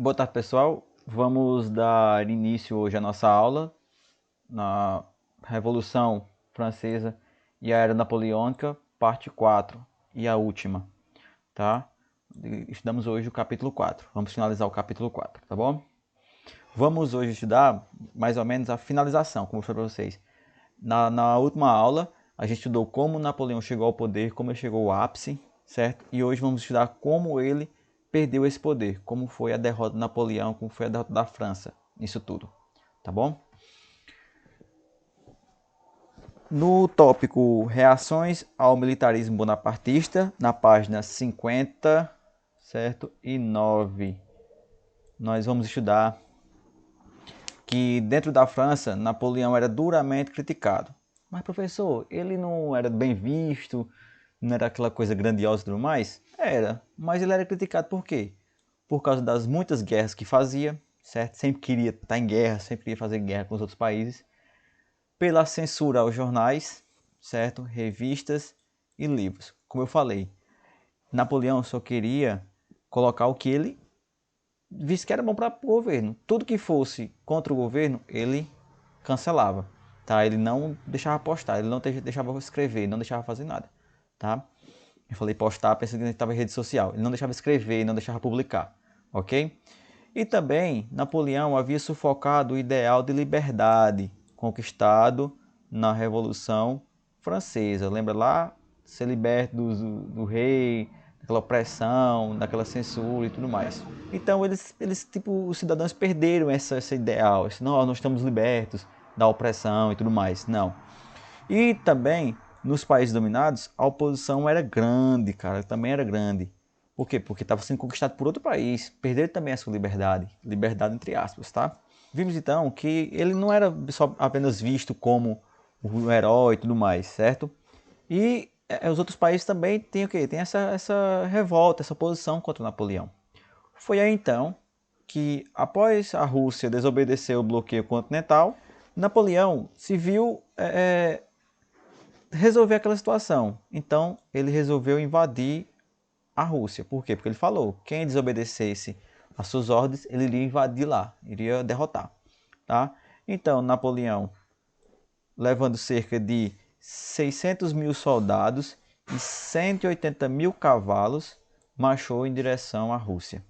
Boa tarde, pessoal. Vamos dar início hoje à nossa aula na Revolução Francesa e a Era Napoleônica, parte 4 e a última, tá? Estudamos hoje o capítulo 4. Vamos finalizar o capítulo 4, tá bom? Vamos hoje estudar mais ou menos a finalização, como eu falei para vocês. Na última aula, a gente estudou como Napoleão chegou ao poder, como ele chegou ao ápice, certo? E hoje vamos estudar como ele perdeu esse poder, como foi a derrota de Napoleão, como foi a derrota da França, isso tudo, tá bom? No tópico Reações ao Militarismo Bonapartista, na página 50, certo? E 9, nós vamos estudar que dentro da França, Napoleão era duramente criticado. Mas, professor, ele não era bem visto, não era aquela coisa grandiosa e tudo mais? Era, mas ele era criticado por quê? Por causa das muitas guerras que fazia, certo? Sempre queria estar em guerra, sempre queria fazer guerra com os outros países. Pela censura aos jornais, certo? Revistas e livros. Como eu falei, Napoleão só queria colocar o que ele visse que era bom para o governo. Tudo que fosse contra o governo, ele cancelava. Tá? Ele não deixava postar, ele não deixava escrever, não deixava fazer nada. Tá? Eu falei postar, pensando que a gente estava em rede social. Ele não deixava escrever, não deixava publicar. Ok? E também, Napoleão havia sufocado o ideal de liberdade conquistado na Revolução Francesa. Lembra lá? Ser liberto do rei, daquela opressão, daquela censura e tudo mais. Então, eles tipo, os cidadãos perderam esse ideal. Não, nós estamos libertos da opressão e tudo mais. Não. E também, nos países dominados, a oposição era grande, cara, também era grande. Por quê? Porque estava sendo conquistado por outro país. Perderam também a sua liberdade. Liberdade entre aspas, tá? Vimos então que ele não era só apenas visto como o herói e tudo mais, certo? E os outros países também têm o quê? Tem essa revolta, essa oposição contra Napoleão. Foi aí então que, após a Rússia desobedecer o bloqueio continental, Napoleão se viu resolver aquela situação. Então ele resolveu invadir a Rússia. Por quê? Porque ele falou, quem desobedecesse às suas ordens, ele iria invadir lá, iria derrotar. Tá? Então Napoleão, levando cerca de 600 mil soldados e 180 mil cavalos, marchou em direção à Rússia.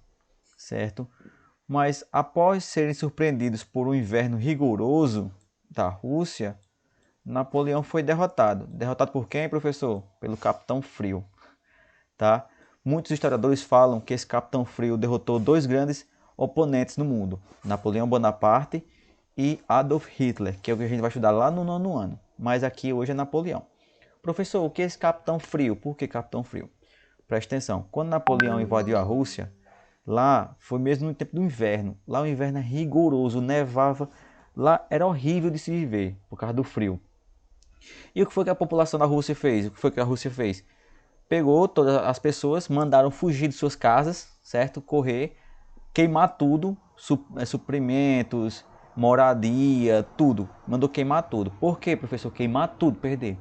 Certo? Mas após serem surpreendidos por um inverno rigoroso da Rússia, Napoleão foi derrotado. Derrotado por quem, professor? Pelo Capitão Frio. Tá? Muitos historiadores falam que esse Capitão Frio derrotou dois grandes oponentes no mundo, Napoleão Bonaparte e Adolf Hitler, que é o que a gente vai estudar lá no 9º ano. Mas aqui hoje é Napoleão. Professor, o que é esse Capitão Frio? Por que Capitão Frio? Presta atenção, quando Napoleão invadiu a Rússia, lá foi mesmo no tempo do inverno. Lá o inverno é rigoroso, nevava. Lá era horrível de se viver por causa do frio. E o que foi que a população da Rússia fez? O que foi que a Rússia fez? Pegou todas as pessoas, mandaram fugir de suas casas, certo? Correr, queimar tudo, suprimentos, moradia, tudo. Mandou queimar tudo. Por que, professor? Queimar tudo, perder.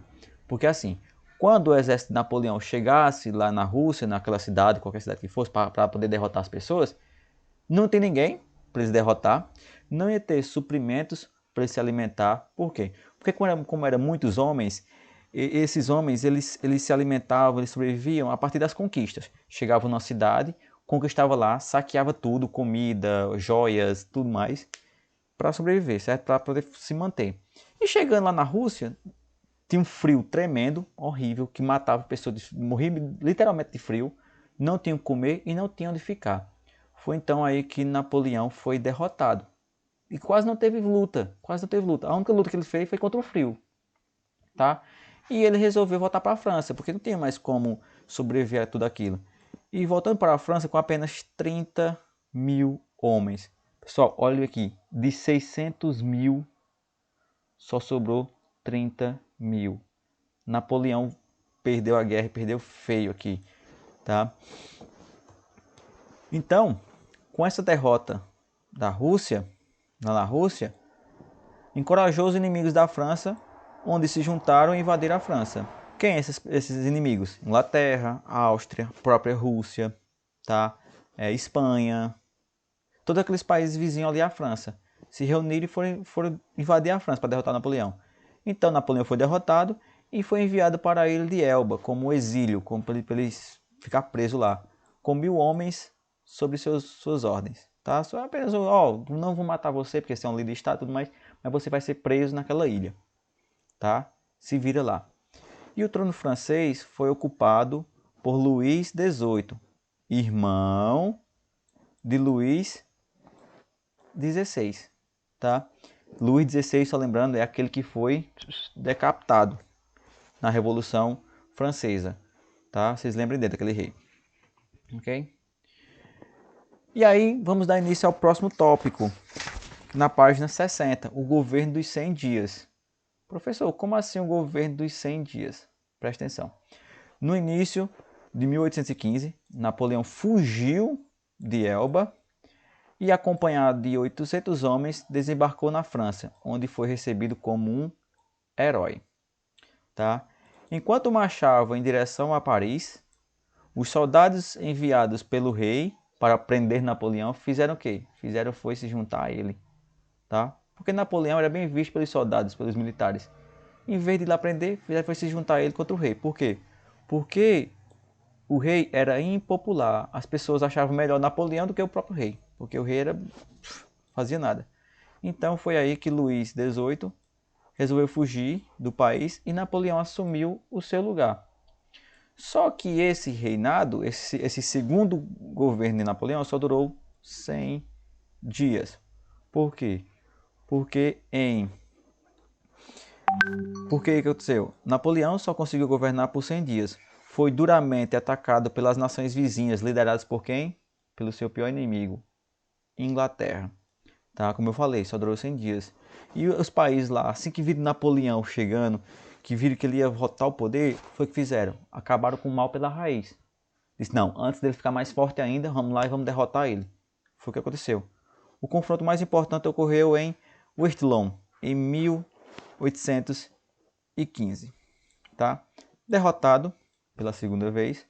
Porque assim, quando o exército de Napoleão chegasse lá na Rússia, naquela cidade, qualquer cidade que fosse, para poder derrotar as pessoas, não tem ninguém para eles derrotar, não ia ter suprimentos para eles se alimentar. Por quê? Porque como eram muitos homens, esses homens eles se alimentavam, eles sobreviviam a partir das conquistas. Chegavam na cidade, conquistava lá, saqueava tudo, comida, joias, tudo mais, para sobreviver, certo? Para poder se manter. E chegando lá na Rússia, tinha um frio tremendo, horrível, que matava pessoas, morria literalmente de frio, não tinham o que comer e não tinham onde ficar. Foi então aí que Napoleão foi derrotado. E quase não teve luta, quase não teve luta. A única luta que ele fez foi contra o frio, tá? E ele resolveu voltar para a França, porque não tinha mais como sobreviver a tudo aquilo. E voltando para a França com apenas 30 mil homens. Pessoal, olha aqui, de 600 mil só sobrou 30 mil. Napoleão perdeu a guerra e perdeu feio aqui, tá? Então, com essa derrota da Rússia, na Rússia, encorajou os inimigos da França, onde se juntaram e invadiram a França. Quem esses inimigos? Inglaterra, Áustria, própria Rússia, tá? Espanha, todos aqueles países vizinhos ali à França se reuniram e foram invadir a França para derrotar Napoleão. Então Napoleão foi derrotado e foi enviado para a ilha de Elba como exílio, como para ele ficar preso lá, com 1000 homens sob suas ordens. Tá? Só apenas, não vou matar você porque você é um líder de Estado e tudo mais, mas você vai ser preso naquela ilha. Tá? Se vira lá. E o trono francês foi ocupado por Luís XVIII, irmão de Luís XVI. Tá? Luís XVI, só lembrando, é aquele que foi decapitado na Revolução Francesa. Tá? Vocês lembrem dele, daquele rei. Ok? E aí, vamos dar início ao próximo tópico, na página 60, o governo dos 100 dias. Professor, como assim o governo dos 100 dias? Presta atenção. No início de 1815, Napoleão fugiu de Elba e, acompanhado de 800 homens, desembarcou na França, onde foi recebido como um herói. Tá? Enquanto marchava em direção a Paris, os soldados enviados pelo rei para prender Napoleão fizeram o quê? Foi se juntar a ele. Tá? Porque Napoleão era bem visto pelos soldados, pelos militares. Em vez de ir lá prender, foi se juntar a ele contra o rei. Por quê? Porque o rei era impopular. As pessoas achavam melhor Napoleão do que o próprio rei. Porque o rei fazia nada. Então foi aí que Luís XVIII resolveu fugir do país e Napoleão assumiu o seu lugar. Só que esse reinado, esse segundo governo de Napoleão só durou 100 dias. Por quê? Porque o que aconteceu? Napoleão só conseguiu governar por 100 dias. Foi duramente atacado pelas nações vizinhas, lideradas por quem? Pelo seu pior inimigo, Inglaterra. Tá? Como eu falei, só durou 100 dias. E os países lá, assim que viram Napoleão chegando, que viram que ele ia voltar ao poder, foi o que fizeram? Acabaram com o mal pela raiz. Disse, não, antes dele ficar mais forte ainda, vamos lá e vamos derrotar ele. Foi o que aconteceu. O confronto mais importante ocorreu em Westerlo, em 1815. Tá? Derrotado pela segunda vez,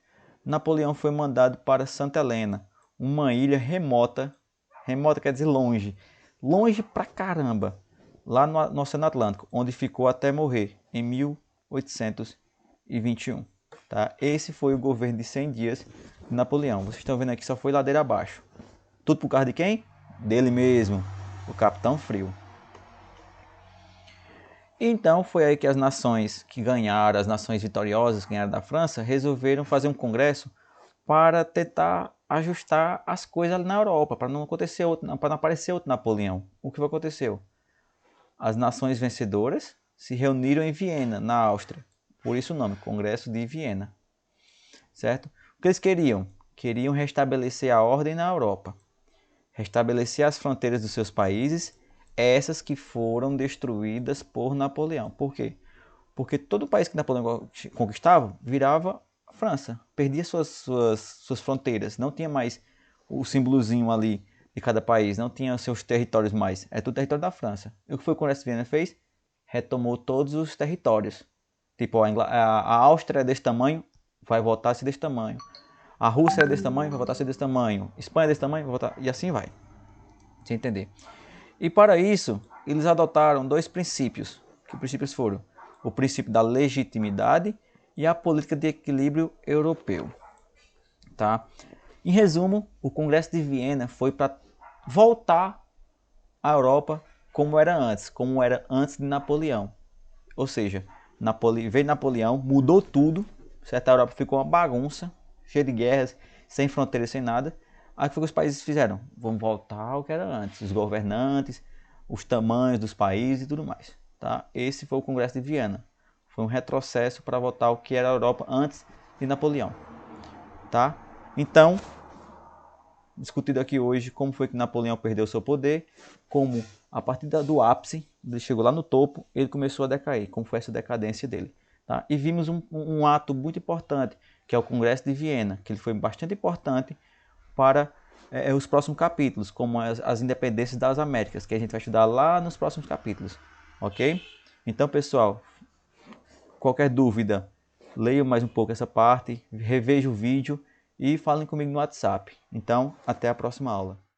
Napoleão foi mandado para Santa Helena, uma ilha remota quer dizer longe, longe pra caramba, lá no Oceano Atlântico, onde ficou até morrer em 1821. Tá? Esse foi o governo de 100 dias de Napoleão. Vocês estão vendo aqui, só foi ladeira abaixo. Tudo por causa de quem? Dele mesmo, o Capitão Frio. Então foi aí que as nações que ganharam, as nações vitoriosas que ganharam da França, resolveram fazer um congresso para tentar ajustar as coisas ali na Europa, para não aparecer outro Napoleão. O que aconteceu? As nações vencedoras se reuniram em Viena, na Áustria. Por isso o nome, Congresso de Viena. Certo? O que eles queriam? Queriam restabelecer a ordem na Europa. Restabelecer as fronteiras dos seus países, essas que foram destruídas por Napoleão. Por quê? Porque todo país que Napoleão conquistava virava França, perdia suas fronteiras, não tinha mais o símbolozinho ali de cada país, não tinha seus territórios mais, é tudo território da França. E o que foi que o Congresso de Viena fez? Retomou todos os territórios. Tipo, a Áustria é desse tamanho, vai voltar a ser desse tamanho. A Rússia é desse tamanho, vai voltar a ser desse tamanho. Espanha é desse tamanho, vai voltar... E assim vai. Você entender. E para isso, eles adotaram dois princípios. Que princípios foram? O princípio da legitimidade e a política de equilíbrio europeu. Tá? Em resumo, o Congresso de Viena foi para voltar à Europa como era antes de Napoleão. Ou seja, veio Napoleão, mudou tudo, certo? A Europa ficou uma bagunça, cheia de guerras, sem fronteiras, sem nada. Aí o que os países fizeram? Vamos voltar ao que era antes, os governantes, os tamanhos dos países e tudo mais. Tá? Esse foi o Congresso de Viena. Foi um retrocesso para voltar ao que era a Europa antes de Napoleão. Tá? Então, discutido aqui hoje como foi que Napoleão perdeu seu poder, como a partir do ápice, ele chegou lá no topo, ele começou a decair, como foi essa decadência dele. Tá? E vimos um ato muito importante, que é o Congresso de Viena, que ele foi bastante importante para os próximos capítulos, como as independências das Américas, que a gente vai estudar lá nos próximos capítulos. Ok? Então, pessoal, qualquer dúvida, leiam mais um pouco essa parte, revejam o vídeo e falem comigo no WhatsApp. Então, até a próxima aula.